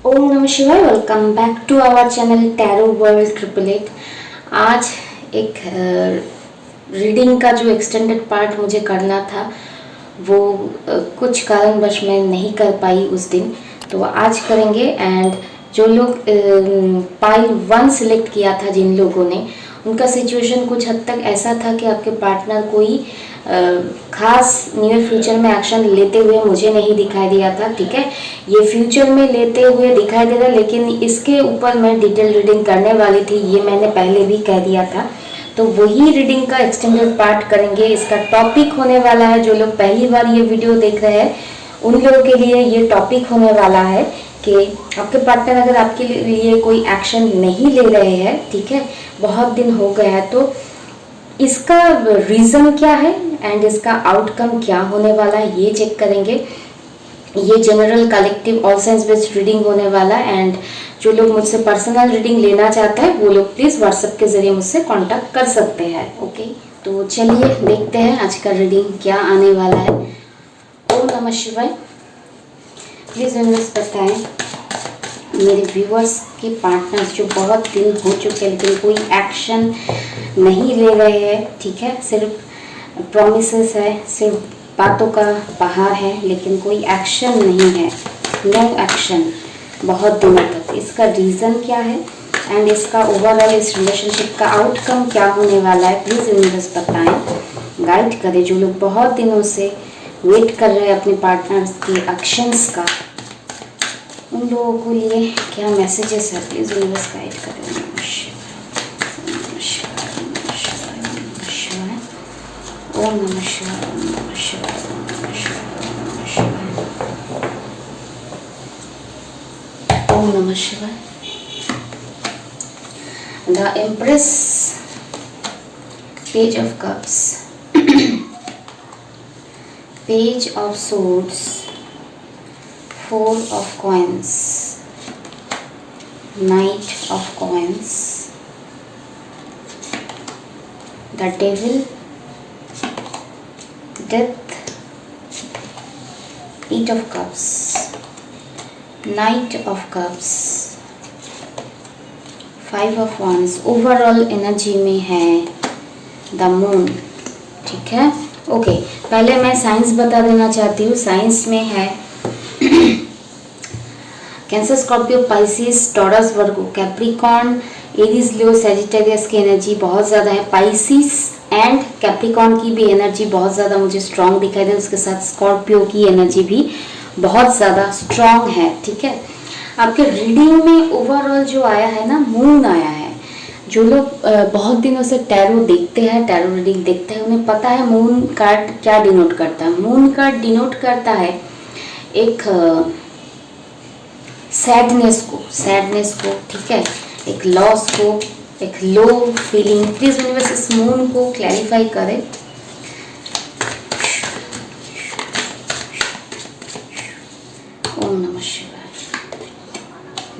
ओम नमः शिवाय। Welcome back to our channel tarot world 888। आज एक रीडिंग का जो एक्सटेंडेड पार्ट मुझे करना था वो कुछ कारणवश मैं नहीं कर पाई उस दिन, तो आज करेंगे। एंड जो लोग पाइल 1 सिलेक्ट किया था, जिन लोगों ने, उनका सिचुएशन कुछ हद तक ऐसा था कि आपके पार्टनर कोई खास नियर फ्यूचर में एक्शन लेते हुए मुझे नहीं दिखाई दिया था। ठीक है, ये फ्यूचर में लेते हुए दिखाई दे रहा, लेकिन इसके ऊपर मैं डिटेल रीडिंग करने वाली थी, ये मैंने पहले भी कह दिया था। तो वही रीडिंग का एक्सटेंडेड पार्ट करेंगे। इसका टॉपिक होने वाला है, जो लोग पहली बार ये वीडियो देख रहे हैं उन लोगों के लिए ये टॉपिक होने वाला है कि आपके पार्टनर अगर आपके लिए कोई एक्शन नहीं ले रहे हैं, ठीक है, बहुत दिन हो गया है, तो इसका रीज़न क्या है एंड इसका आउटकम क्या होने वाला है, ये चेक करेंगे। ये general collective all science based reading होने वाला है। एंड जो लोग मुझसे पर्सनल रीडिंग लेना चाहते हैं वो लोग प्लीज़ व्हाट्सएप के ज़रिए मुझसे कांटेक्ट कर सकते हैं। ओके, तो चलिए देखते हैं आज का रीडिंग क्या आने वाला है। ओम नमः शिवाय। प्लीज़ यूनिवर्स बताएं मेरे व्यूअर्स के पार्टनर्स जो बहुत दिन हो चुके हैं लेकिन कोई एक्शन नहीं ले रहे हैं, ठीक है, सिर्फ प्रॉमिसेस है, सिर्फ बातों का बहार है, लेकिन कोई एक्शन नहीं है, नो एक्शन बहुत दिनों तक। इसका रीज़न क्या है एंड इसका ओवरऑल इस रिलेशनशिप का आउटकम क्या होने वाला है, प्लीज़ यूनिवर्स बताएं, गाइड करें। जो लोग बहुत दिनों से वेट कर रहे हैं अपने पार्टनर्स के एक्शंस का, उन लोगों को लिए क्या मैसेजेस है, प्लीज़ यूनिवर्स गाइड करें। ओम नमः शिवाय, ओम नमः शिवाय, ओम नमः शिवाय, ओम नमः शिवाय, ओम नमः शिवाय। The empress, page of cups, page of swords, 4 of coins, Knight of coins, the devil, death, 8 of cups, Knight of cups, 5 of wands। Overall energy में है द मून, ठीक है। ओके, पहले मैं साइंस बता देना चाहती हूँ। साइंस में है कैंसर, स्कॉर्पियो, पाइसिस, टॉरस, वर्गो, कैप्रिकॉर्न, एरीज, लियो, सैजिटेरियस की एनर्जी बहुत ज़्यादा है। पाइसिस एंड कैप्रिकॉर्न की भी एनर्जी बहुत ज़्यादा मुझे स्ट्रॉन्ग दिखाई दे, उसके साथ स्कॉर्पियो की एनर्जी भी बहुत ज़्यादा स्ट्रॉन्ग है, ठीक है। आपके रीडिंग में ओवरऑल जो आया है ना, मून आया है। जो लोग बहुत दिनों से टैरो देखते हैं, टैरो रीडिंग देखते हैं, उन्हें पता है मून कार्ड क्या डिनोट करता है। मून कार्ड डिनोट करता है एक सैडनेस को, ठीक है, एक लॉस को, एक लो फीलिंग। प्लीज यूनिवर्स इस मून को क्लैरिफाई करें। ओम नमः शिवाय।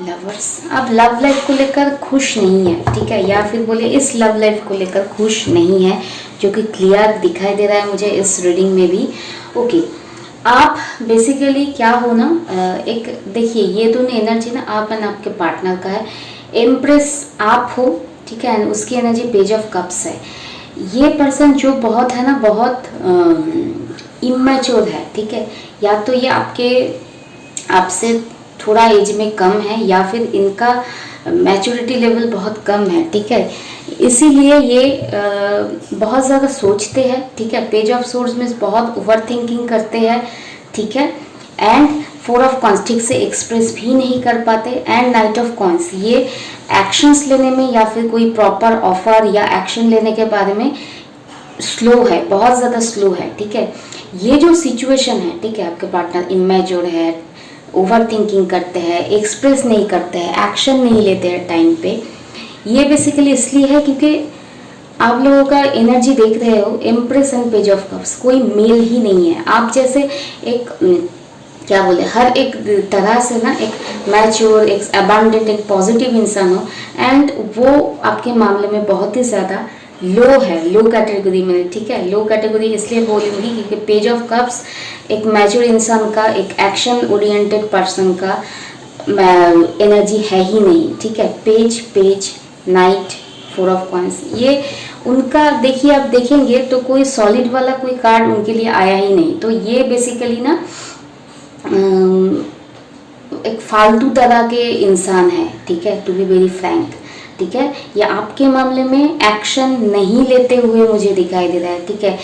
लवर्स, अब लव लाइफ को लेकर खुश नहीं है, ठीक है, या फिर बोले इस लव लाइफ को लेकर खुश नहीं है, जो कि क्लियर दिखाई दे रहा है मुझे इस रीडिंग में भी। ओके, आप बेसिकली क्या हो ना, एक देखिए ये दोनों एनर्जी ना आप एंड आपके पार्टनर का है। एम्प्रेस आप हो, ठीक है, एंड उसकी एनर्जी पेज ऑफ कप्स है। ये पर्सन जो बहुत है ना, बहुत इमेच्योर है, ठीक है, या तो ये आपसे थोड़ा एज में कम है या फिर इनका मैच्योरिटी लेवल बहुत कम है, ठीक है, इसीलिए ये बहुत ज़्यादा सोचते हैं, ठीक है। पेज ऑफ सोर्ड्स में बहुत ओवर थिंकिंग करते हैं, ठीक है, एंड 4 ऑफ कॉइंस ठीक से एक्सप्रेस भी नहीं कर पाते, एंड नाइट ऑफ कॉइंस ये एक्शंस लेने में या फिर कोई प्रॉपर ऑफर या एक्शन लेने के बारे में स्लो है, बहुत ज़्यादा स्लो है, ठीक है। ये जो सिचुएशन है, ठीक है, आपके पार्टनर इमेच्योर है, ओवर थिंकिंग करते हैं, एक्सप्रेस नहीं करते हैं, एक्शन नहीं लेते हैं टाइम पे। ये बेसिकली इसलिए है क्योंकि आप लोगों का एनर्जी देख रहे हो, empress and page of cups, कोई मेल ही नहीं है। आप जैसे एक क्या बोले, हर एक तरह से ना एक मैच्योर, एक अबंडेंट, एक पॉजिटिव इंसान हो, एंड वो आपके मामले में बहुत ही ज़्यादा लो है, लो कैटेगरी में, ठीक है। लो कैटेगरी इसलिए बोलूँगी क्योंकि पेज ऑफ कप्स एक मैच्योर इंसान का, एक एक्शन ओरिएंटेड पर्सन का एनर्जी है ही नहीं, ठीक है। पेज नाइट, 4 ऑफ कॉइंस, ये उनका देखिए, आप देखेंगे तो कोई सॉलिड वाला कोई कार्ड उनके लिए आया ही नहीं। तो ये बेसिकली ना एक फालतू तरह के इंसान है, ठीक है, टू बी वेरी फ्रैंक, ठीक है। या आपके मामले में एक्शन नहीं लेते हुए मुझे दिखाई दे रहा है, ठीक है।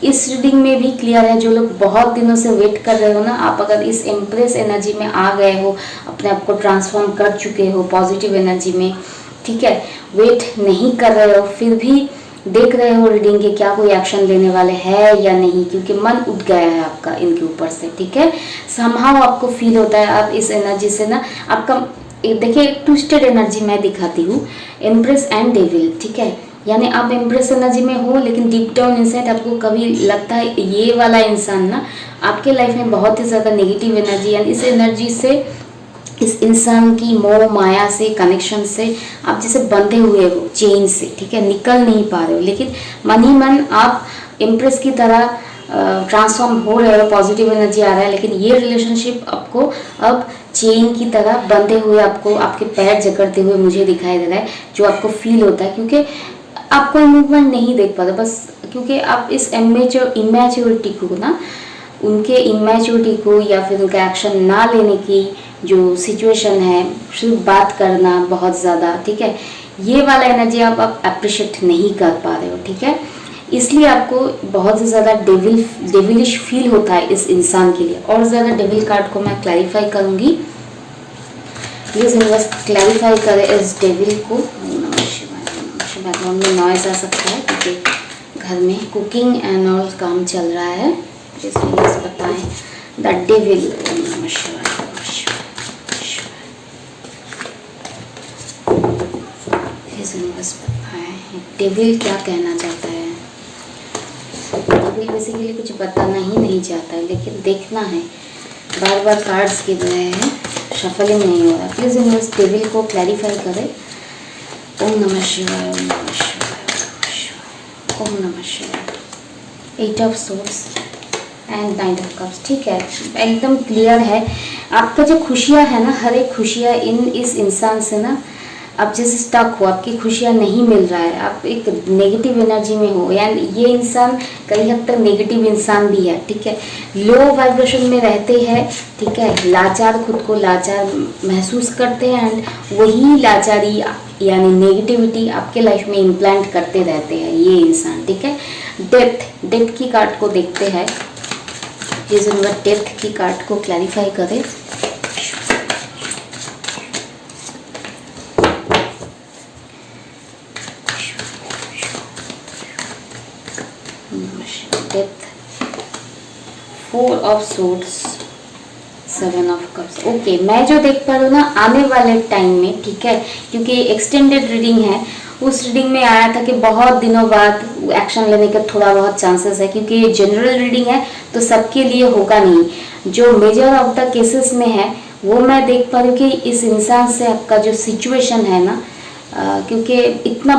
इस रीडिंग में भी क्लियर है, जो लोग बहुत दिनों से वेट कर रहे हो ना, आप अगर इस एम्प्रेस एनर्जी में आ गए हो, अपने आप को ट्रांसफॉर्म कर चुके हो पॉजिटिव एनर्जी में, ठीक है, वेट नहीं कर रहे हो, फिर भी देख रहे हो रीडिंग के क्या कोई एक्शन लेने वाले हैं या नहीं, क्योंकि मन उठ गया है आपका इनके ऊपर से, ठीक है। समहाउ आपको फील होता है, आप इस एनर्जी से ना आपका देखिए एक ट्विस्टेड एनर्जी मैं दिखाती हूँ, एम्प्रेस एंड डेविल, ठीक है। यानी आप एम्प्रेस एनर्जी में हो, लेकिन डीप डाउन इनसाइड आपको कभी लगता है ये वाला इंसान ना आपके लाइफ में बहुत ही ज़्यादा नेगेटिव एनर्जी, यानी इस एनर्जी से, इस इंसान की मोह माया से, कनेक्शन से आप जैसे बंधे हुए हो चेन से, ठीक है, निकल नहीं पा रहे हो, लेकिन मन ही मन आप एम्प्रेस की तरह ट्रांसफॉर्म हो रहे हो, पॉजिटिव एनर्जी आ रहा है, लेकिन ये रिलेशनशिप आपको अब चेन की तरह बंधे हुए, आपको आपके पैर जकड़ते हुए मुझे दिखाई दे रहा है, जो आपको फील होता है, क्योंकि आप कोई मूवमेंट नहीं देख पाते, बस क्योंकि आप इस इमेच्योरिटी को ना, उनके इमेच्योरिटी को या फिर उनका एक्शन ना लेने की जो सिचुएशन है, सिर्फ बात करना बहुत ज़्यादा, ठीक है, ये वाला एनर्जी आप अप्रिशिएट नहीं कर पा रहे हो, ठीक है। इसलिए आपको बहुत ही ज़्यादा डेविलिश फील होता है इस इंसान के लिए। और ज़्यादा डेविल कार्ड को मैं क्लैरिफाई करूँगी, प्लीज़ यूनिवर्स क्लैरिफाई करें इस डेविल को। बैकग्राउंड में नॉइज आ सकता है क्योंकि घर में कुकिंग एंड ऑल काम चल रहा है। प्लीज़ यूनिवर्स बताएं द डेविल। प्लीज़ यूनिवर्स बताएं डेविल क्या कहना चाहता है। डेविल बेसिकली कुछ बताना ही नहीं चाहता है, लेकिन देखना है, बार बार कार्ड्स गिर रहे हैं, शफलिंग नहीं हो रहा। प्लीज़ यूनिवर्स डेविल को क्लैरिफाई करें। ओम नमः शिवाय, ओम नमः शिवाय, ओम नमः शिवाय। 8 of swords and 9 of cups, ठीक है, एकदम क्लियर है। आपका जो खुशियाँ है ना, हर एक खुशियाँ इस इंसान से ना आप जैसे स्टक हो, आपकी खुशियाँ नहीं मिल रहा है, आप एक नेगेटिव एनर्जी में हो, यानी ये इंसान कई हद तक नेगेटिव इंसान भी है, ठीक है, लो वाइब्रेशन में रहते हैं, ठीक है, लाचार, खुद को लाचार महसूस करते हैं, एंड वही लाचारी यानी नेगेटिविटी आपके लाइफ में इम्प्लांट करते रहते हैं ये इंसान, ठीक है। डेथ की कार्ड को देखते हैं, प्लीज डेथ की कार्ड को क्लैरिफाई करें। Death, 4 of swords, 7 of cups. Okay, मैं जो देख पा रही हूँ ना आने वाले टाइम में, ठीक है, क्योंकि एक्सटेंडेड रीडिंग है, उस रीडिंग में आया था कि बहुत दिनों बाद एक्शन लेने के थोड़ा बहुत चांसेस है, क्योंकि ये जनरल रीडिंग है तो सबके लिए होगा नहीं। जो मेजर ऑफ द केसेस में है वो मैं देख पा रही हूँ कि इस इंसान से आपका जो सिचुएशन है ना, क्योंकि इतना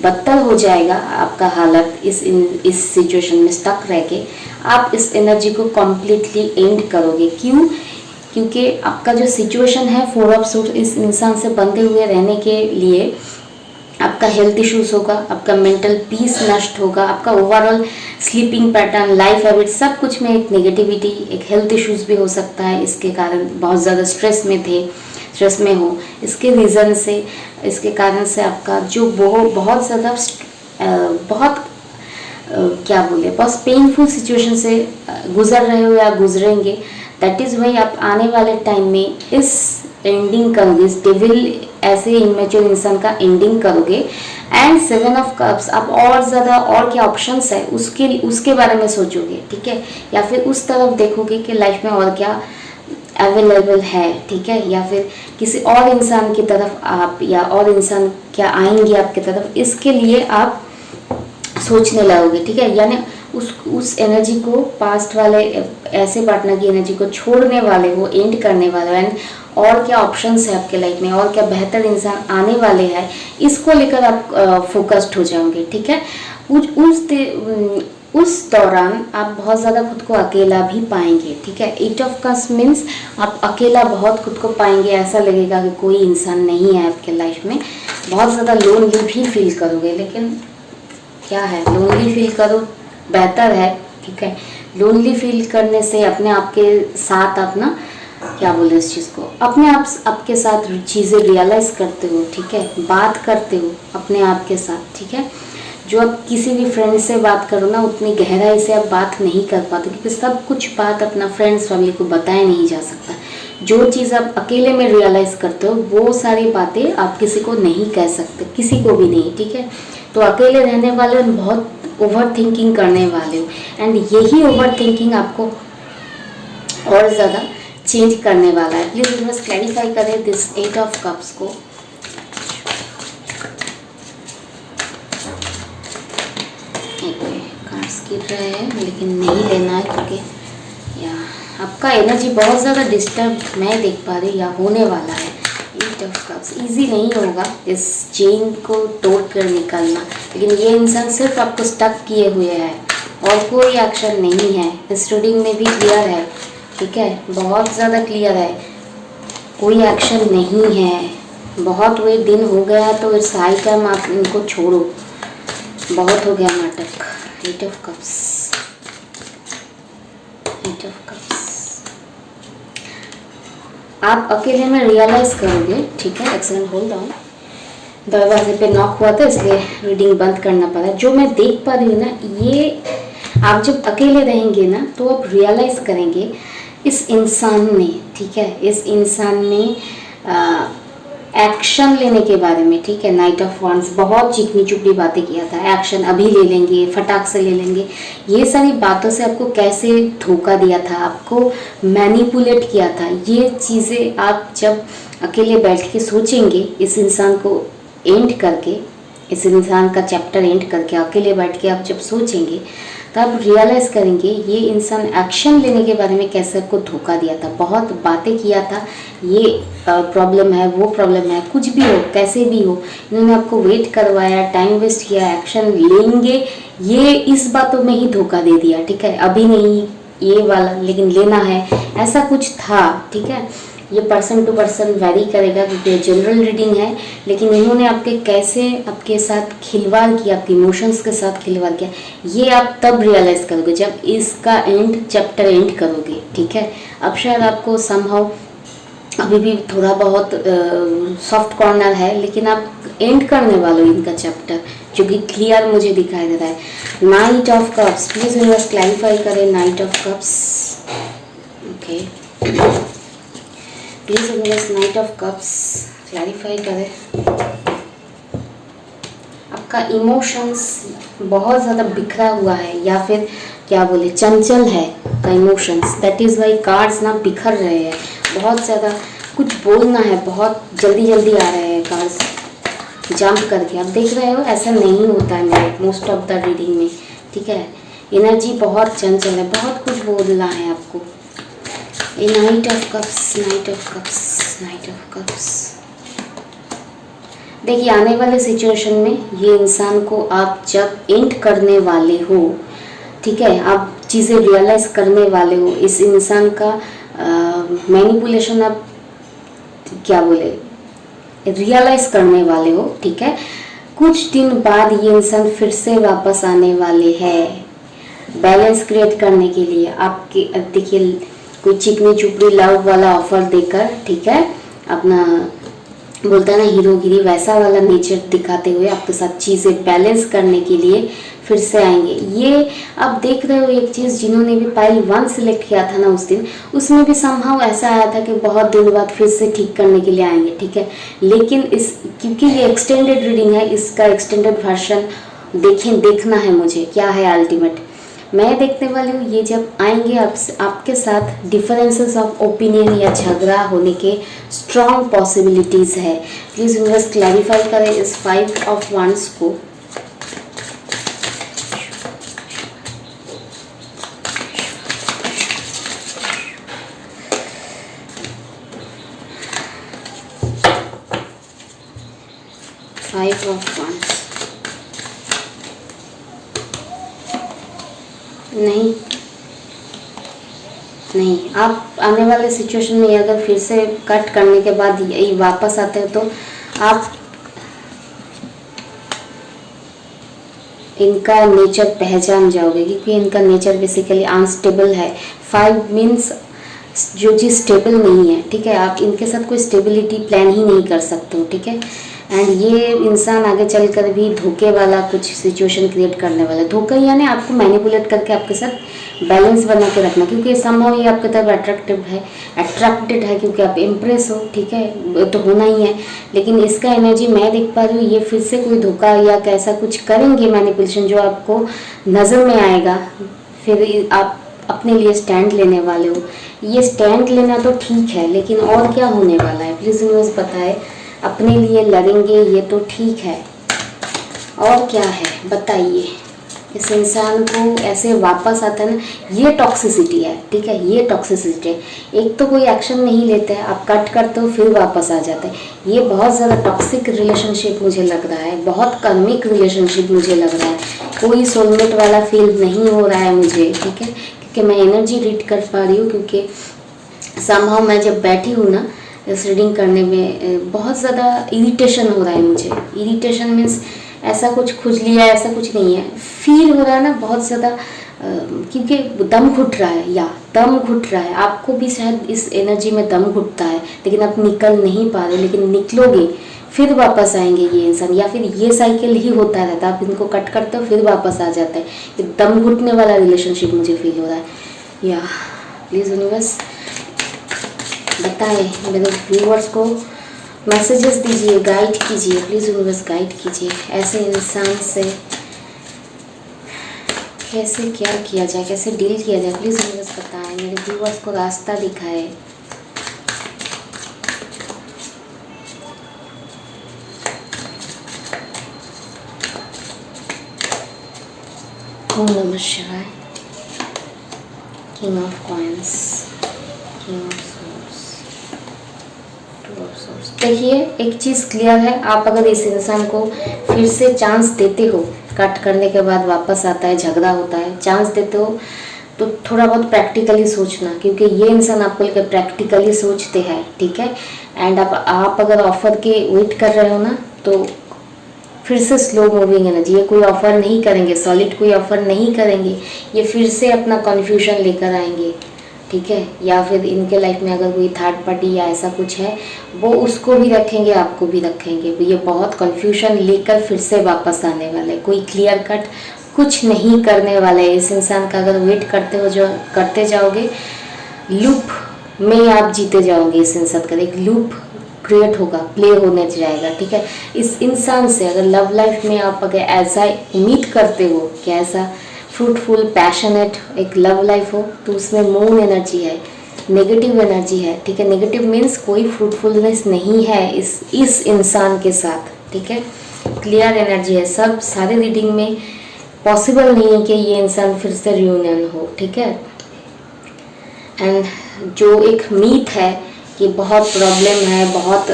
बदतर हो जाएगा आपका हालत इस सिचुएशन में स्टक रह के, आप इस एनर्जी को कम्प्लीटली एंड करोगे। क्यों? क्योंकि आपका जो सिचुएशन है 4 ऑफ सोर्ड्स, इस इंसान से बंधे हुए रहने के लिए आपका हेल्थ इश्यूज होगा, आपका मेंटल पीस नष्ट होगा, आपका overall sleeping pattern, life habit, सब कुछ में एक नेगेटिविटी, एक हेल्थ इश्यूज भी हो सकता है। इसके कारण बहुत ज़्यादा स्ट्रेस में हो, इसके रीज़न से, इसके कारण से आपका जो बहुत ज़्यादा क्या बोले, बहुत पेनफुल सिचुएशन से गुजर रहे हो या गुजरेंगे। दैट इज़ वाई आप आने वाले टाइम में इस एंडिंग करोगे, इस डेविल ऐसे इमेच्योर इंसान का एंडिंग करोगे। एंड 7 ऑफ कप्स, आप और ज़्यादा और क्या ऑप्शंस है उसके बारे में सोचोगे, ठीक है, या फिर उस तरफ देखोगे कि लाइफ में और क्या अवेलेबल है, ठीक है, या फिर किसी और इंसान की तरफ आप, या और इंसान क्या आएंगे आपकी तरफ, इसके लिए आप सोचने लगोगे, ठीक है। यानी उस एनर्जी को, पास्ट वाले ऐसे पार्टनर की एनर्जी को छोड़ने वाले हो, एंड करने वाले हो, एंड और क्या ऑप्शंस है आपके लाइफ में, और क्या बेहतर इंसान आने वाले हैं, इसको लेकर आप फोकस्ड हो जाओगे। ठीक है, उस दौरान आप बहुत ज़्यादा खुद को अकेला भी पाएंगे। ठीक है, 8 ऑफ कप्स मीन्स आप अकेला बहुत खुद को पाएंगे, ऐसा लगेगा कि कोई इंसान नहीं है आपके लाइफ में, बहुत ज़्यादा लोनली भी फील करोगे। लेकिन क्या है, लोनली फील करो, बेहतर है। ठीक है, लोनली फील करने से अपने आप के साथ अपना क्या बोले इस चीज़ को, अपने आप आपके साथ चीज़ें रियलाइज़ करते हो। ठीक है, बात करते हो अपने आप के साथ। ठीक है, जो आप किसी भी फ्रेंड से बात करो ना, उतनी गहराई से आप बात नहीं कर पाते, क्योंकि सब कुछ बात अपना फ्रेंड्स फैमिली को बताया नहीं जा सकता। जो चीज़ आप अकेले में रियलाइज़ करते हो वो सारी बातें आप किसी को नहीं कह सकते, किसी को भी नहीं। ठीक है, तो अकेले रहने वाले बहुत ओवर थिंकिंग करने वाले हो, एंड यही ओवर थिंकिंग आपको और ज़्यादा चेंज करने वाला है। प्लीज़ बस क्लैरिफाई करें दिस 8 ऑफ कप्स को। कार्ड्स गिर रहे हैं लेकिन नहीं लेना है, क्योंकि या आपका एनर्जी बहुत ज़्यादा डिस्टर्ब मैं देख पा रही हूँ या होने वाला है। 8 ऑफ कप्स ईजी नहीं होगा इस चेन को तोड़ कर निकलना, लेकिन ये इंसान सिर्फ आपको स्टक किए हुए है और कोई एक्शन नहीं है। इस रीडिंग में भी क्लियर है। ठीक है, बहुत ज़्यादा क्लियर है, कोई एक्शन नहीं है। बहुत वे दिन हो गया तो इट्स हाई टाइम आप इनको छोड़ो, बहुत हो गया नाटक। 8 ऑफ कप्स, 8 ऑफ कप्स। आप अकेले में रियलाइज करोगे। ठीक है, एक्सेलेंट, होल्ड ऑन। दरवाजे पे नॉक हुआ था इसलिए रीडिंग बंद करना पड़ा। जो मैं देख पा रही हूँ ना, ये आप जब अकेले रहेंगे ना तो आप रियलाइज करेंगे इस इंसान ने, ठीक है, इस इंसान ने एक्शन लेने के बारे में। ठीक है, नाइट ऑफ वॉन्ड्स, बहुत चिकनी चुपड़ी बातें किया था, एक्शन अभी ले लेंगे, फटाक से ले लेंगे, ये सारी बातों से आपको कैसे धोखा दिया था, आपको मैनिपुलेट किया था। ये चीज़ें आप जब अकेले बैठ के सोचेंगे, इस इंसान को एंड करके, इस इंसान का चैप्टर एंड करके अकेले बैठ के आप जब सोचेंगे तब रियलाइज़ करेंगे ये इंसान एक्शन लेने के बारे में कैसे आपको धोखा दिया था, बहुत बातें किया था, ये प्रॉब्लम है, वो प्रॉब्लम है, कुछ भी हो, कैसे भी हो, इन्होंने आपको वेट करवाया, टाइम वेस्ट किया, एक्शन लेंगे, ये इस बातों में ही धोखा दे दिया। ठीक है, अभी नहीं ये वाला लेकिन लेना है, ऐसा कुछ था। ठीक है, ये पर्सन टू पर्सन वैरी करेगा क्योंकि जनरल रीडिंग है, लेकिन इन्होंने आपके कैसे आपके साथ खिलवाड़ किया, आपके इमोशंस के साथ खिलवाड़ किया, ये आप तब रियलाइज़ करोगे जब इसका एंड चैप्टर एंड करोगे। ठीक है, अब शायद आपको समहाउ अभी भी थोड़ा बहुत सॉफ्ट कॉर्नर है, लेकिन आप एंड करने वाले हो इनका चैप्टर, जो कि क्लियर मुझे दिखाई दे रहा है। Knight of cups, please universe clarify करें knight of cups. Okay, please universe knight of cups clarify करें। आपका इमोशंस बहुत ज़्यादा बिखरा हुआ है, या फिर क्या बोले चंचल है का emotions, that is why cards ना बिखर रहे हैं, बहुत ज़्यादा कुछ बोलना है, बहुत जल्दी जल्दी आ रहे हैं कार्ड्स जंप करके। आप देख रहे हो ऐसा नहीं होता है मेरे मोस्ट ऑफ द रीडिंग में। ठीक है, एनर्जी बहुत चंचल है, बहुत कुछ बोलना है आपको। Night of cups, night of cups, night of cups. देखिए, आने वाले सिचुएशन में ये इंसान को आप जब एंड करने वाले हो, ठीक है, आप चीज़ें रियलाइज़ करने वाले हो, इस इंसान का मैनिपुलेशन आप क्या बोले रियलाइज़ करने वाले हो। ठीक है, कुछ दिन बाद ये इंसान फिर से वापस आने वाले हैं बैलेंस क्रिएट करने के लिए। आपके देखिए, कोई चिकनी चुपड़ी लव वाला ऑफर देकर, ठीक है, अपना बोलता है ना हीरोगिरी, वैसा वाला नेचर दिखाते हुए आपके साथ चीज़ें बैलेंस करने के लिए फिर से आएंगे। ये आप देख रहे हो एक चीज़, जिन्होंने भी पाइल 1 सिलेक्ट किया था ना उस दिन, उसमें भी समहाउ ऐसा आया था कि बहुत दिन बाद फिर से ठीक करने के लिए आएंगे। ठीक है, लेकिन इस क्योंकि ये एक्सटेंडेड रीडिंग है, इसका एक्सटेंडेड वर्जन देखना है मुझे क्या है अल्टीमेट। मैं देखने वाली हूँ ये जब आएंगे आपके साथ डिफरेंसेस ऑफ ओपिनियन या झगड़ा होने के स्ट्रॉन्ग पॉसिबिलिटीज़ है। प्लीज़ यूनिवर्स क्लैरिफाई करें इस 5 ऑफ वंड्स को। 5 ऑफ wands, नहीं नहीं, आप आने वाले सिचुएशन में अगर फिर से कट करने के बाद यही वापस आते हो तो आप इनका नेचर पहचान जाओगे, क्योंकि इनका नेचर बेसिकली अनस्टेबल है। 5 मीन्स जो चीज़ स्टेबल नहीं है, ठीक है, आप इनके साथ कोई स्टेबिलिटी प्लान ही नहीं कर सकते हो, ठीक है। एंड ये इंसान आगे चलकर भी धोखे वाला कुछ सिचुएशन क्रिएट करने वाला है। धोखा यानी आपको मैनिपुलेट करके आपके साथ बैलेंस बना के रखना, क्योंकि संभव ये आपके तरफ अट्रैक्टेड है, क्योंकि आप इम्प्रेस हो, ठीक है, तो होना ही है। लेकिन इसका एनर्जी मैं देख पा रही हूँ, ये फिर से कोई धोखा या कैसा कुछ करेंगे मैनिपुलेशन जो आपको नज़र में आएगा, फिर आप अपने लिए स्टैंड लेने वाले हो। ये स्टैंड लेना तो ठीक है, लेकिन और क्या होने वाला है प्लीज़ यूनिवर्स बताए। अपने लिए लड़ेंगे ये तो ठीक है, और क्या है बताइए। इस इंसान को ऐसे वापस आता है ना, ये टॉक्सिसिटी है, ठीक है, ये टॉक्सिसिटी है। एक तो कोई एक्शन नहीं लेते हैं, आप कट करते हो फिर वापस आ जाते हैं। ये बहुत ज़्यादा टॉक्सिक रिलेशनशिप मुझे लग रहा है, बहुत कार्मिक रिलेशनशिप मुझे लग रहा है। कोई सोलमेट वाला फील नहीं हो रहा है मुझे, ठीक है, क्योंकि मैं एनर्जी रीड कर पा रही हूँ। क्योंकि समहाउ मैं जब बैठी हूँ ना इस रीडिंग करने में, बहुत ज़्यादा इरिटेशन हो रहा है मुझे। इरिटेशन मीन्स ऐसा कुछ खुजली है, ऐसा कुछ नहीं है, फील हो रहा है ना बहुत ज़्यादा, क्योंकि दम घुट रहा है, या दम घुट रहा है। आपको भी शायद इस एनर्जी में दम घुटता है, लेकिन आप निकल नहीं पा रहे। लेकिन निकलोगे फिर वापस आएंगे ये इंसान, या फिर ये साइकिल ही होता रहता है। आप इनको कट करते हो फिर वापस आ जाता है। ये दम घुटने वाला रिलेशनशिप मुझे फील हो रहा है। या प्लीज़ यूनिवर्स बताएं, मेरे व्यूअर्स को मैसेजेस दीजिए, गाइड कीजिए, प्लीज़ यूनिवर्स गाइड कीजिए। ऐसे इंसान से कैसे क्या किया जाए, कैसे डील किया जाए, प्लीज़ यूनिवर्स बताएं। मेरे व्यूअर्स को रास्ता दिखाए। ओम नमः शिवाय। King of coins, king of source. देखिए एक चीज़ क्लियर है, आप अगर इस इंसान को फिर से चांस देते हो, कट करने के बाद वापस आता है, झगड़ा होता है, चांस देते हो, तो थोड़ा बहुत प्रैक्टिकली सोचना, क्योंकि ये इंसान आपको लेकर प्रैक्टिकली सोचते हैं, ठीक है। एंड आप अगर ऑफर के वेट कर रहे हो ना, तो फिर से स्लो मूविंग एनर्जी, ये कोई ऑफर नहीं करेंगे, सॉलिड कोई ऑफर नहीं करेंगे, ये फिर से अपना कन्फ्यूजन लेकर आएंगे, ठीक है। या फिर इनके लाइफ में अगर कोई थर्ड पार्टी या ऐसा कुछ है, वो उसको भी रखेंगे, आपको भी रखेंगे। ये बहुत कन्फ्यूजन लेकर फिर से वापस आने वाले, कोई क्लियर कट कुछ नहीं करने वाले। इस इंसान का अगर वेट करते जाओगे, लूप में आप जीते जाओगे। इस इंसान का एक लूप क्रिएट होगा, प्ले होने जाएगा, ठीक है। इस इंसान से अगर लव लाइफ में आप अगर ऐसा उम्मीद करते हो कि ऐसा फ्रूटफुल पैशनेट एक लव लाइफ हो, तो उसमें मून एनर्जी है, नेगेटिव एनर्जी है, ठीक है। नेगेटिव मीन्स कोई फ्रूटफुलनेस नहीं है इस इंसान के साथ, ठीक है। क्लियर एनर्जी है, सब सारे रीडिंग में पॉसिबल नहीं है कि ये इंसान फिर से रियूनियन हो, ठीक है। एंड जो एक मीथ है कि बहुत प्रॉब्लम है, बहुत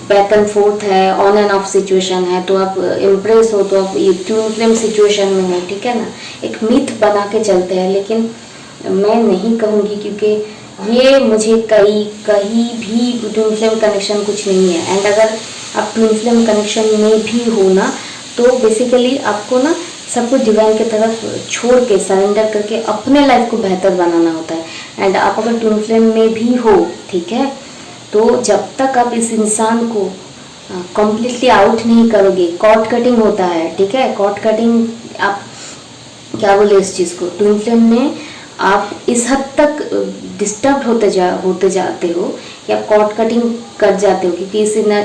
बैक एंड फोर्थ है, ऑन एंड ऑफ सिचुएशन है, तो आप इम्प्रेस हो, तो आप ये ट्विन फ्लेम सिचुएशन में हो, ठीक है ना। एक मिथ बना के चलते हैं, लेकिन मैं नहीं कहूँगी, क्योंकि ये मुझे कहीं भी ट्विन फ्लेम कनेक्शन कुछ नहीं है। एंड अगर आप ट्विन फ्लेम कनेक्शन में भी हो ना, तो बेसिकली आपको ना सब कुछ डिवाइन की तरफ छोड़ के सरेंडर करके अपने लाइफ को बेहतर बनाना होता है। एंड आप अगर ट्विन फ्लेम में भी हो, ठीक है, तो जब तक आप इस इंसान को कम्प्लीटली आउट नहीं करोगे, कॉर्ड कटिंग होता है, ठीक है। कॉर्ड कटिंग, आप क्या बोले इस चीज़ को, ट्विन फ्लेम में आप इस हद तक डिस्टर्ब होते जाते हो कि आप कॉर्ड कटिंग कर जाते हो, क्योंकि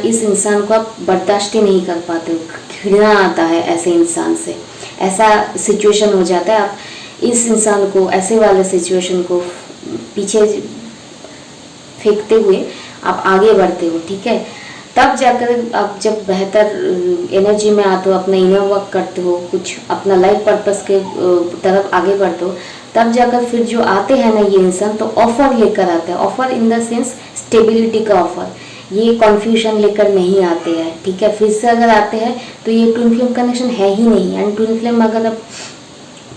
इस इंसान को आप बर्दाश्त ही नहीं कर पाते हो, घृणा आता है ऐसे इंसान से। ऐसा सिचुएशन हो जाता है, आप इस इंसान को, ऐसे वाले सिचुएशन को पीछे फेंकते हुए आप आगे बढ़ते हो, ठीक है। तब जाकर आप जब बेहतर एनर्जी में आते हो, अपना इनर वर्क करते हो, कुछ अपना लाइफ पर्पस के तरफ आगे बढ़ते हो, तब जाकर फिर जो आते हैं ना ये इंसान, तो ऑफर लेकर आते हैं। Offer in the sense stability का ऑफर, ये कॉन्फ्यूजन लेकर नहीं आते हैं, ठीक है। फिर से अगर आते हैं तो ये ट्विन फ्लेम कनेक्शन है ही नहीं। एंड ट्विन फ्लेम अगर आप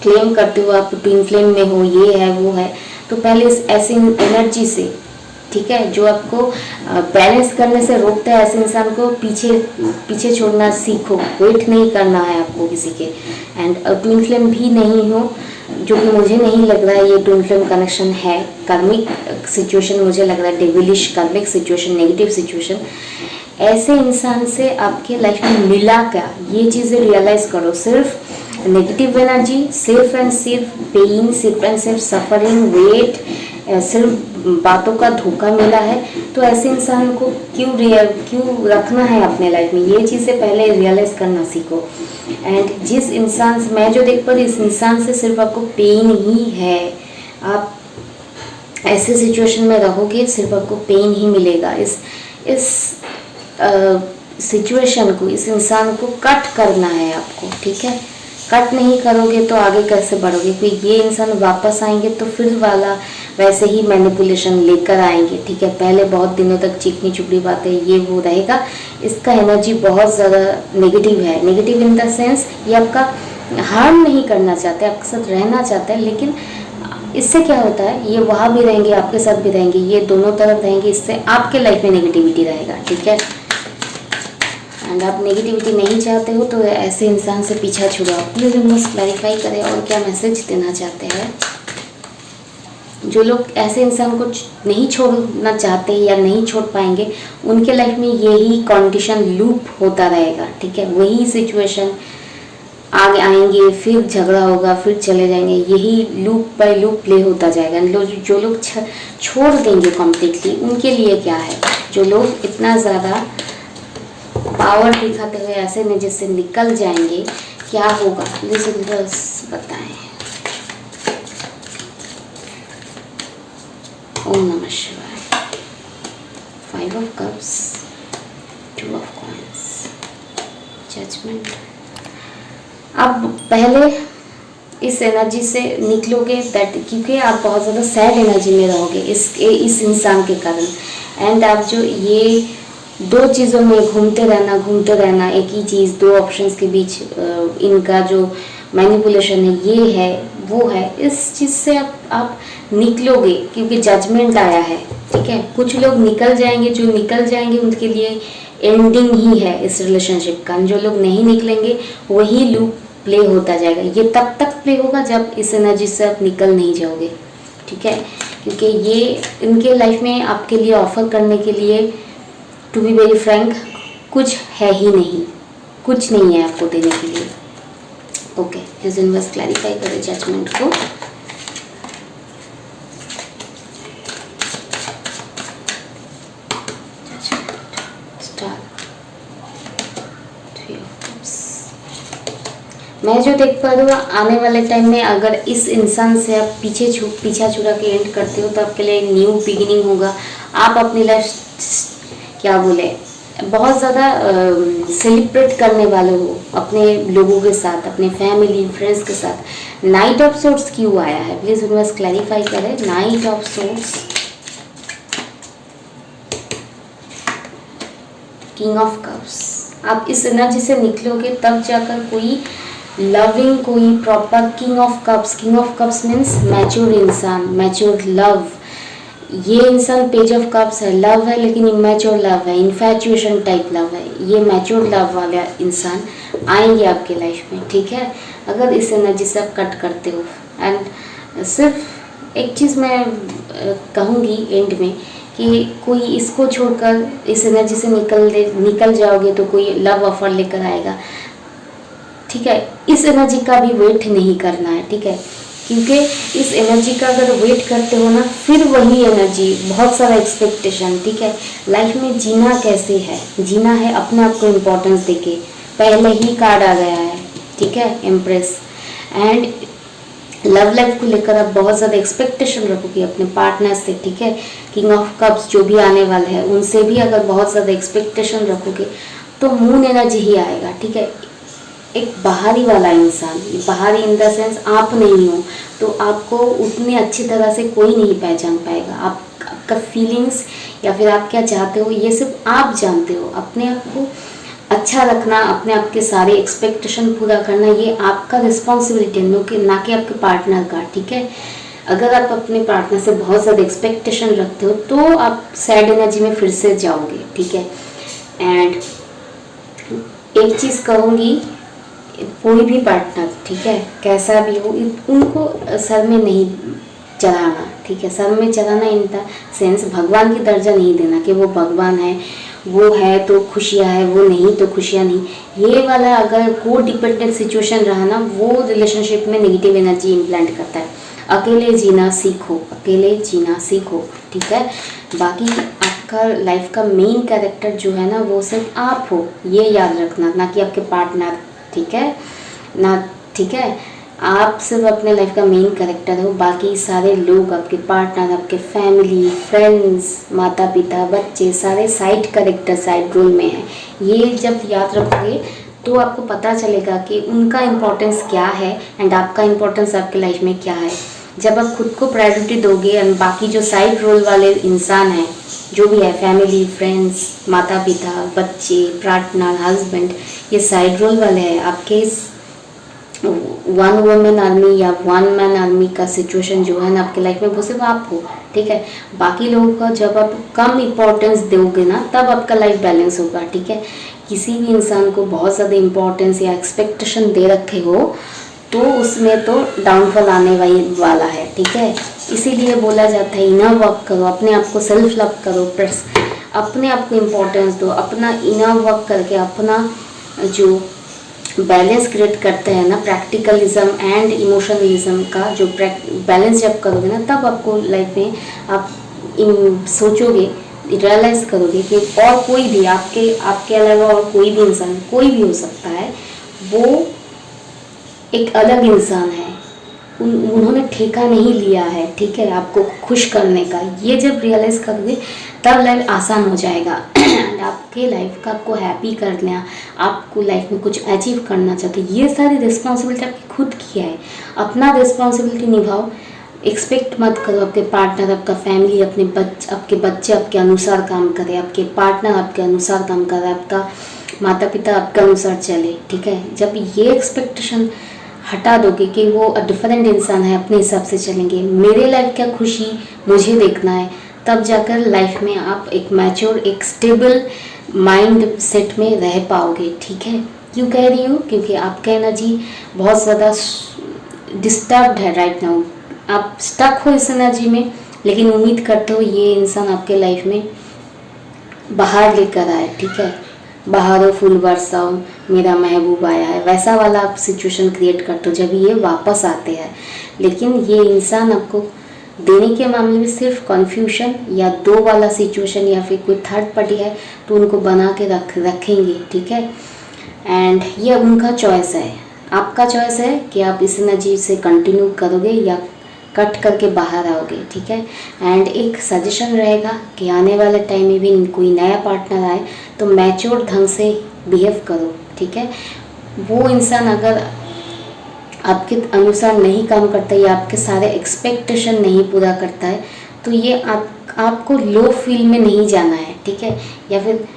क्लेम करते हो आप ट्विन फ्लेम में हो, ये है वो है, तो पहले इस ऐसी एनर्जी से, ठीक है, जो आपको बैलेंस करने से रोकता है, ऐसे इंसान को पीछे पीछे छोड़ना सीखो। वेट नहीं करना है आपको किसी के। एंड ट्विन फ्लेम भी नहीं हो, जो कि मुझे नहीं लग रहा है ये ट्विन फ्लेम कनेक्शन है। कार्मिक सिचुएशन मुझे लग रहा है, डेविलिश कार्मिक सिचुएशन, नेगेटिव सिचुएशन। ऐसे इंसान से आपके लाइफ में मिला क्या, ये चीज़ें रियलाइज करो। सिर्फ नेगेटिव एनर्जी, सिर्फ एंड सिर्फ पेन, सिर्फ एंड सिर्फ सफरिंग, वेट, सिर्फ बातों का धोखा मिला है, तो ऐसे इंसान को क्यों रखना है अपने लाइफ में, ये चीज़ें पहले रियलाइज करना सीखो। एंड जिस इंसान से मैं जो देख पा रही, इस इंसान से सिर्फ आपको पेन ही है। आप ऐसे सिचुएशन में रहोगे, सिर्फ आपको पेन ही मिलेगा। इस सिचुएशन को, इस इंसान को कट करना है आपको, ठीक है। कट नहीं करोगे तो आगे कैसे बढ़ोगे, क्योंकि ये इंसान वापस आएंगे तो फिर वाला वैसे ही मैनिपुलेशन लेकर आएंगे, ठीक है। पहले बहुत दिनों तक चिकनी चुपड़ी बातें ये वो रहेगा। इसका एनर्जी बहुत ज़्यादा नेगेटिव है। नेगेटिव इन द सेंस ये आपका हार्म नहीं करना चाहते, आपके साथ रहना चाहते हैं, लेकिन इससे क्या होता है, ये वहाँ भी रहेंगे, आपके साथ भी रहेंगे, ये दोनों तरफ रहेंगे। इससे आपके लाइफ में नेगेटिविटी रहेगा, ठीक है। एंड आप नेगेटिविटी नहीं चाहते हो तो ऐसे इंसान से पीछा छुड़ाओ। प्लीज़ मस्ट क्लैरिफाई करें और क्या मैसेज देना चाहते हैं। जो लोग ऐसे इंसान को नहीं छोड़ना चाहते या नहीं छोड़ पाएंगे, उनके लाइफ में यही कंडीशन लूप होता रहेगा, ठीक है। वही सिचुएशन आगे आएंगे, फिर झगड़ा होगा, फिर चले जाएंगे, यही लूप बाय लूप प्ले होता जाएगा। जो लोग छोड़ देंगे कम्प्लीटली, उनके लिए क्या है। जो लोग इतना ज़्यादा पावर दिखाते हुए ऐसे में जिससे निकल जाएंगे, क्या होगा, प्लीज बताएं। ओम नमः शिवाय। 5 of cups, 2 of coins, judgement. अब पहले इस एनर्जी से निकलोगे, दैट क्योंकि आप बहुत ज़्यादा सैड एनर्जी में रहोगे इस इंसान के कारण। एंड आप जो ये दो चीज़ों में घूमते रहना, एक ही चीज़, दो ऑप्शंस के बीच इनका जो मैनिपुलेशन है, ये है वो है, इस चीज़ से आप निकलोगे, क्योंकि जजमेंट आया है, ठीक है। कुछ लोग निकल जाएंगे, जो निकल जाएंगे उनके लिए एंडिंग ही है इस रिलेशनशिप का। जो लोग नहीं निकलेंगे वही लूप प्ले होता जाएगा। ये तब तक प्ले होगा जब इस एनर्जी से आप निकल नहीं जाओगे, ठीक है। क्योंकि ये इनके लाइफ में आपके लिए ऑफर करने के लिए, टू बी वेरी फ्रैंक, कुछ है ही नहीं, कुछ नहीं है आपको देने के लिए। ओके, इस यूनिवर्स क्लैरिफाई करें जजमेंट को। मैं जो देख पा रही हूँ, आने वाले टाइम में अगर इस इंसान से आप पीछा छुड़ा के एंड करते हो तो आपके लिए न्यू बिगिनिंग होगा। आप अपनी लाइफ क्या बोले, बहुत ज़्यादा सेलिब्रेट करने वाले हो अपने लोगों के साथ, अपने फैमिली फ्रेंड्स के साथ। नाइट ऑफ सोर्ट्स क्यों आया है, प्लीज़ यूनिवर्स क्लैरिफाई करें। Knight of sorts, king of cups. आप इस एनर्जी से निकलोगे तब जाकर कोई लविंग, कोई proper king of cups means mature इंसान, मैच्योर लव। ये इंसान पेज ऑफ कप्स है, लव है लेकिन इमेच्योर लव है, इन्फैचुएशन टाइप लव है। ये मैच्योर लव वाले इंसान आएंगे आपके लाइफ में, ठीक है, अगर इस एनर्जी से आप कट करते हो। एंड सिर्फ एक चीज़ मैं कहूँगी एंड में कि कोई इसको छोड़कर इस एनर्जी से निकल जाओगे तो कोई लव ऑफर लेकर आएगा, ठीक है। इस एनर्जी का भी वेट नहीं करना है, ठीक है, क्योंकि इस एनर्जी का अगर वेट करते हो ना, फिर वही एनर्जी, बहुत सारा एक्सपेक्टेशन, ठीक है। लाइफ में जीना कैसे है, जीना है अपने आप को इम्पोर्टेंस देके, पहले ही कार्ड आ गया है, ठीक है, एम्प्रेस। एंड लव लाइफ को लेकर आप बहुत ज़्यादा एक्सपेक्टेशन रखोगे अपने पार्टनर से, ठीक है। किंग ऑफ कप्स जो भी आने वाले हैं उनसे भी अगर बहुत ज़्यादा एक्सपेक्टेशन रखोगे तो मून एनर्जी ही आएगा, ठीक है। एक बाहरी वाला इंसान, बाहरी इन द सेंस आप नहीं हो तो आपको उतनी अच्छी तरह से कोई नहीं पहचान पाएगा। आपका फीलिंग्स या फिर आप क्या चाहते हो ये सिर्फ आप जानते हो। अपने आप को अच्छा रखना, अपने आप के सारे एक्सपेक्टेशन पूरा करना, ये आपका रिस्पॉन्सिबिलिटी है, ना कि आपके पार्टनर का, ठीक है। अगर आप अपने पार्टनर से बहुत ज़्यादा एक्सपेक्टेशन रखते हो तो आप सैड एनर्जी में फिर से जाओगे, ठीक है। एंड एक चीज़ कहूँगी, कोई भी पार्टनर, ठीक है, कैसा भी हो, उनको सर में नहीं चढ़ाना, ठीक है। सर में चढ़ाना इन द सेंस भगवान की दर्जा नहीं देना कि वो भगवान है, वो है तो खुशियाँ है, वो नहीं तो खुशियाँ नहीं। ये वाला अगर को डिपेंडेंट सिचुएशन रहा ना, वो रिलेशनशिप में नेगेटिव एनर्जी इम्प्लांट करता है। अकेले जीना सीखो, अकेले जीना सीखो, ठीक है। बाकी आपका लाइफ का मेन कैरेक्टर जो है ना वो सिर्फ आप हो, ये याद रखना, ना कि आपके पार्टनर, ठीक है ना, ठीक है। आप सिर्फ अपने लाइफ का मेन कैरेक्टर हो, बाकी सारे लोग, आपके पार्टनर, आपके फैमिली, फ्रेंड्स, माता पिता, बच्चे, सारे साइड कैरेक्टर, साइड रोल में हैं। ये जब याद रखोगे तो आपको पता चलेगा कि उनका इम्पोर्टेंस क्या है एंड आपका इम्पोर्टेंस आपके लाइफ में क्या है। जब आप खुद को प्रायोरिटी दोगे एंड बाकी जो साइड रोल वाले इंसान हैं, जो भी है, फैमिली, फ्रेंड्स, माता पिता, बच्चे, पार्टनर, हस्बैंड, ये साइड रोल वाले हैं। आपके इस वन वुमेन आर्मी या वन मैन आर्मी का सिचुएशन जो है ना आपके लाइफ में, वो सिर्फ आप हो, ठीक है। बाकी लोगों का जब आप कम इम्पोर्टेंस दोगे ना, तब आपका लाइफ बैलेंस होगा, ठीक है। किसी भी इंसान को बहुत ज़्यादा इम्पोर्टेंस या एक्सपेक्टेशन दे रखे हो तो उसमें तो डाउनफॉल आने वाला है, ठीक है। इसीलिए बोला जाता है इनर वर्क करो, अपने आप को सेल्फ लव करो, प्लस अपने आप को इम्पोर्टेंस दो। अपना इनर वर्क करके अपना जो बैलेंस क्रिएट करते हैं ना, प्रैक्टिकलिज्म एंड इमोशनलिज्म का जो बैलेंस जब करोगे ना, तब आपको लाइफ में आप सोचोगे, रियलाइज़ करोगे कि और कोई भी आपके अलावा और कोई भी इंसान, कोई भी हो सकता है, वो एक अलग इंसान है। उन्होंने ठेका नहीं लिया है, ठीक है, आपको खुश करने का। ये जब रियलाइज़ करोगे तब लाइफ आसान हो जाएगा एंड आपके लाइफ का आपको हैप्पी करना, आपको लाइफ में कुछ अचीव करना चाहते हो, ये सारी रिस्पॉन्सिबिलिटी आपकी खुद की है। अपना रिस्पॉन्सिबिलिटी निभाओ, एक्सपेक्ट मत करो आपके पार्टनर, आपका फैमिली, आपके बच्चे आपके अनुसार काम करे, आपके पार्टनर आपके अनुसार काम करे, आपका माता पिता आपके अनुसार चले, ठीक है। जब ये एक्सपेक्टेशन हटा दोगे कि वो डिफरेंट इंसान है, अपने हिसाब से चलेंगे, मेरे लाइफ क्या खुशी मुझे देखना है, तब जाकर लाइफ में आप एक मैच्योर, एक स्टेबल माइंड सेट में रह पाओगे, ठीक है। क्यों कह रही हूँ? क्योंकि आपका एनर्जी बहुत ज़्यादा डिस्टर्ब्ड है राइट नाउ। आप स्टक हो इस एनर्जी में, लेकिन उम्मीद करते हो ये इंसान आपके लाइफ में बाहर लेकर आए, ठीक है। बहारो फूल बरसाओ, मेरा महबूब आया है, वैसा वाला आप सिचुएशन क्रिएट करते हो जब ये वापस आते हैं। लेकिन ये इंसान आपको देने के मामले में सिर्फ कन्फ्यूजन या दो वाला सिचुएशन या फिर कोई थर्ड पार्टी है तो उनको बना के रखेंगे, ठीक है। एंड ये उनका चॉइस है, आपका चॉइस है कि आप इस एनर्जी से कंटिन्यू करोगे या कट करके बाहर आओगे, ठीक है। एंड एक सजेशन रहेगा कि आने वाले टाइम में भी कोई नया पार्टनर आए तो मैच्योर ढंग से बिहेव करो, ठीक है। वो इंसान अगर आपके अनुसार नहीं काम करता या आपके सारे एक्सपेक्टेशन नहीं पूरा करता है तो ये आपको लो फील में नहीं जाना है, ठीक है। या फिर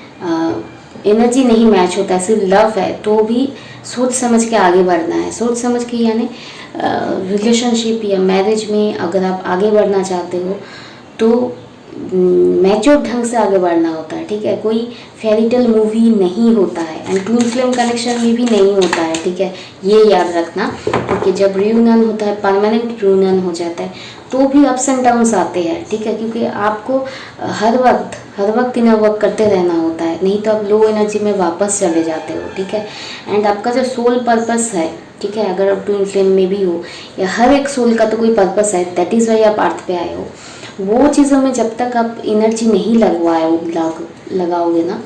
एनर्जी नहीं मैच होता है, सिर्फ लव है, तो भी सोच समझ के आगे बढ़ना है। सोच समझ के यानी रिलेशनशिप या मैरिज में अगर आप आगे बढ़ना चाहते हो तो मैच्योर ढंग से आगे बढ़ना होता है, ठीक है। कोई फेरी टेल मूवी नहीं होता है एंड ट्विन फ्लेम कनेक्शन में भी नहीं होता है, ठीक है। ये याद रखना, क्योंकि जब रियूनियन होता है, परमानेंट रियूनियन हो जाता है तो भी अप्स एंड डाउन्स आते हैं, ठीक है। क्योंकि आपको हर वक्त इनर वर्क करते रहना होता है, नहीं तो आप लो एनर्जी में वापस चले जाते हो, ठीक है। एंड आपका जो सोल पर्पस है, ठीक है, अगर आप ट्विन फ्लेम में भी हो या हर एक सोल का तो कोई पर्पस है, दैट इज़ वाई आप अर्थ पे आए हो। वो चीज़ों में जब तक आप एनर्जी नहीं लगाओगे ना,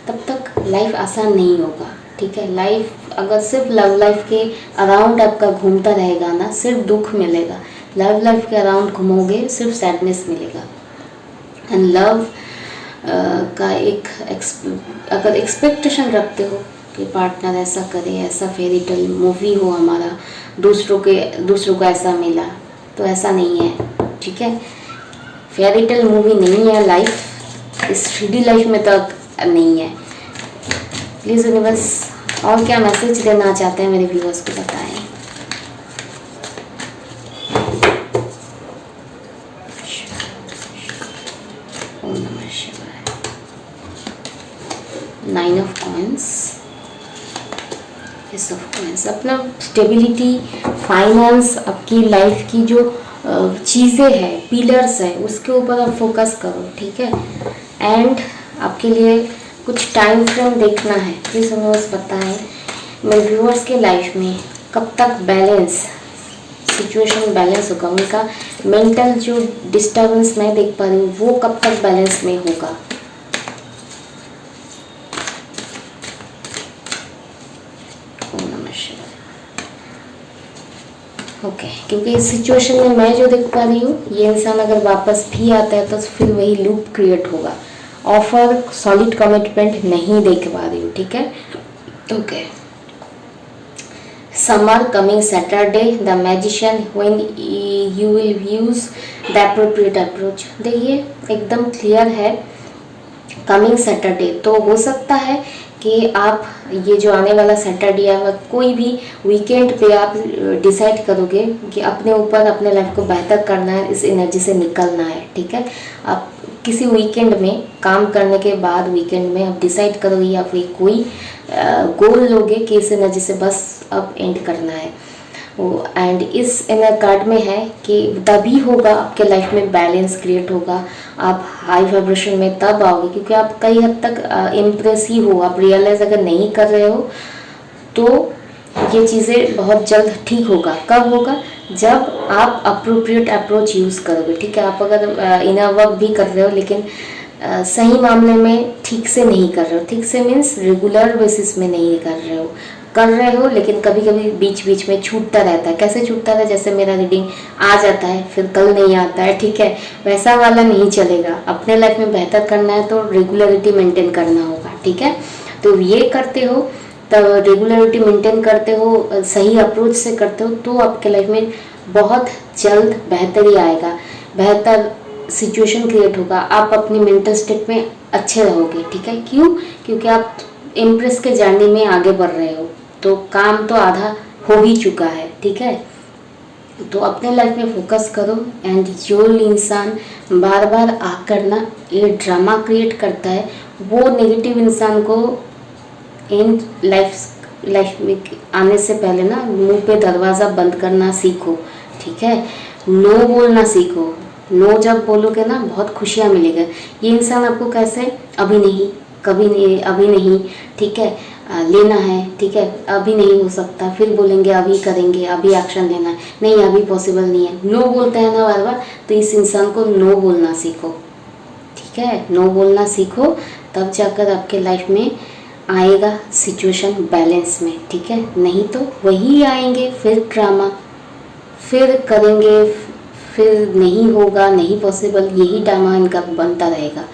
तब तक लाइफ आसान नहीं होगा, ठीक है। लाइफ अगर सिर्फ लव लाइफ के अराउंड आपका घूमता रहेगा ना, सिर्फ दुख मिलेगा। लव लाइफ के अराउंड घूमोगे सिर्फ सैडनेस मिलेगा। एंड लव का अगर एक्सपेक्टेशन रखते हो कि पार्टनर ऐसा करे, ऐसा फेरी टेल मूवी हो हमारा, दूसरों को ऐसा मिला, तो ऐसा नहीं है, ठीक है। फेयरी टेल मूवी नहीं है लाइफ, इस 3D लाइफ में तो नहीं है। प्लीज़ यूनिवर्स और क्या मैसेज देना चाहते हैं मेरे व्यूअर्स को बताएं। ओम नमः शिवाय। 9 of coins, S of coins. अपना स्टेबिलिटी, फाइनेंस, आपकी लाइफ की जो चीज़ें हैं, पिलर्स है, उसके ऊपर आप फोकस करो, ठीक है। एंड आपके लिए कुछ टाइम फ्रेम देखना है। प्लीज़ यूनिवर्स बताएं मेरे व्यूअर्स के लाइफ में कब तक बैलेंस, सिचुएशन बैलेंस होगा, उनका मेंटल जो डिस्टर्बेंस मैं देख पा रही हूँ वो कब तक बैलेंस में होगा। ओम नमः शिवाय। ओके, क्योंकि इस सिचुएशन में मैं जो देख पा रही हूँ, ये इंसान अगर वापस भी आता है तो फिर वही लूप क्रिएट होगा। ऑफर, सॉलिड कमिटमेंट नहीं देख पा रही हूँ, ठीक है। Okay, summer coming Saturday, the magician, when you will use the appropriate approach। देखिए एकदम क्लियर है, कमिंग सैटरडे तो हो सकता है कि आप ये जो आने वाला सैटरडे या कोई भी वीकेंड पे आप डिसाइड करोगे कि अपने ऊपर, अपने लाइफ को बेहतर करना है, इस एनर्जी से निकलना है, ठीक है। आप किसी वीकेंड में काम करने के बाद वीकेंड में आप डिसाइड करोगे या फिर कोई गोल लोगे कि इस एनर्जी से बस अब एंड करना है वो। एंड इस इनर कार्ड में है कि तभी होगा आपके लाइफ में बैलेंस क्रिएट होगा, आप हाई वाइब्रेशन में तब आओगे, क्योंकि आप कई हद तक इम्प्रेस ही हो। आप रियलाइज अगर नहीं कर रहे हो तो ये चीज़ें बहुत जल्द ठीक होगा। कब होगा? जब आप अप्रोप्रिएट अप्रोच यूज़ करोगे, ठीक है। आप अगर इनर वर्क भी कर रहे हो लेकिन सही मामले में ठीक से नहीं कर रहे हो, ठीक से मीन्स रेगुलर बेसिस में नहीं कर रहे हो लेकिन कभी कभी बीच बीच में छूटता रहता है। कैसे छूटता है? जैसे मेरा रीडिंग आ जाता है फिर कल नहीं आता है, ठीक है, वैसा वाला नहीं चलेगा। अपने लाइफ में बेहतर करना है तो रेगुलरिटी मेंटेन करना होगा, ठीक है। तो ये करते हो, तब रेगुलरिटी मेंटेन करते हो, सही अप्रोच से करते हो तो आपके लाइफ में बहुत जल्द बेहतरी आएगा, बेहतर सिचुएशन क्रिएट होगा। आप अपनी मेंटल स्टेट में अच्छे रहोगे, ठीक है। क्यों? क्योंकि आप इम्प्रेस के जर्नी में आगे बढ़ रहे हो, तो काम तो आधा हो ही चुका है, ठीक है। तो अपने लाइफ में फोकस करो। एंड जो इंसान बार बार आकर ना ये ड्रामा क्रिएट करता है, वो नेगेटिव इंसान को इन लाइफ में आने से पहले ना मुंह पे दरवाज़ा बंद करना सीखो, ठीक है। नो बोलना सीखो। नो जब बोलोगे ना बहुत खुशियाँ मिलेगा। ये इंसान आपको कैसे, अभी नहीं, कभी नहीं, अभी नहीं, ठीक है, लेना है, ठीक है, अभी नहीं हो सकता, फिर बोलेंगे अभी करेंगे, अभी एक्शन लेना है, नहीं अभी पॉसिबल नहीं है। नो बोलते हैं ना बार बार, तो इस इंसान को नो बोलना सीखो, ठीक है। नो बोलना सीखो, तब जाकर आपके लाइफ में आएगा सिचुएशन बैलेंस में, ठीक है। नहीं तो वही आएंगे फिर ड्रामा, फिर करेंगे, फिर नहीं होगा, नहीं पॉसिबल, यही ड्रामा इनका बनता रहेगा,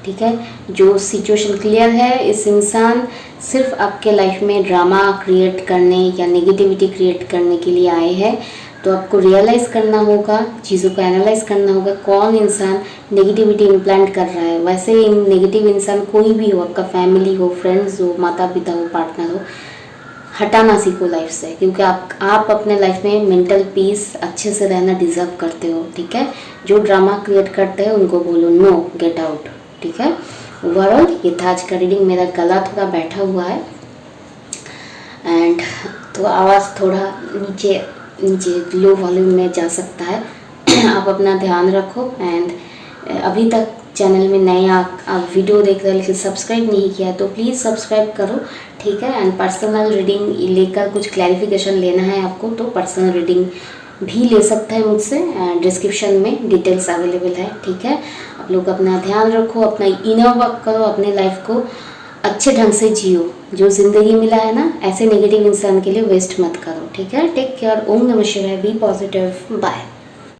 ठीक है। जो सिचुएशन क्लियर है, इस इंसान सिर्फ आपके लाइफ में ड्रामा क्रिएट करने या नेगेटिविटी क्रिएट करने के लिए आए हैं। तो आपको रियलाइज़ करना होगा, चीज़ों को एनालाइज करना होगा, कौन इंसान नेगेटिविटी इम्प्लांट कर रहा है। वैसे नेगेटिव इंसान कोई भी हो, आपका फैमिली हो, फ्रेंड्स हो, माता पिता हो, पार्टनर हो, हटाना सीखो लाइफ से, क्योंकि आप अपने लाइफ में मेंटल पीस अच्छे से रहना डिजर्व करते हो, ठीक है। जो ड्रामा क्रिएट करते हैं उनको बोलो नो, गेट आउट, ठीक है। ओवरऑल ये था आज का रीडिंग। मेरा गला थोड़ा बैठा हुआ है एंड तो आवाज़ थोड़ा नीचे लो वॉल्यूम में जा सकता है। आप अपना ध्यान रखो। एंड अभी तक चैनल में नए आप वीडियो देख रहे हो लेकिन सब्सक्राइब नहीं किया तो प्लीज़ सब्सक्राइब करो, ठीक है। एंड पर्सनल रीडिंग लेकर कुछ क्लैरिफिकेशन लेना है आपको तो पर्सनल रीडिंग भी ले सकता है मुझसे, डिस्क्रिप्शन में डिटेल्स अवेलेबल है, ठीक है। आप लोग अपना ध्यान रखो, अपना इनर वर्क करो, अपने लाइफ को अच्छे ढंग से जियो। जो ज़िंदगी मिला है ना, ऐसे नेगेटिव इंसान के लिए वेस्ट मत करो, ठीक है। Take care. ओम नमः शिवाय। Be positive. बाय।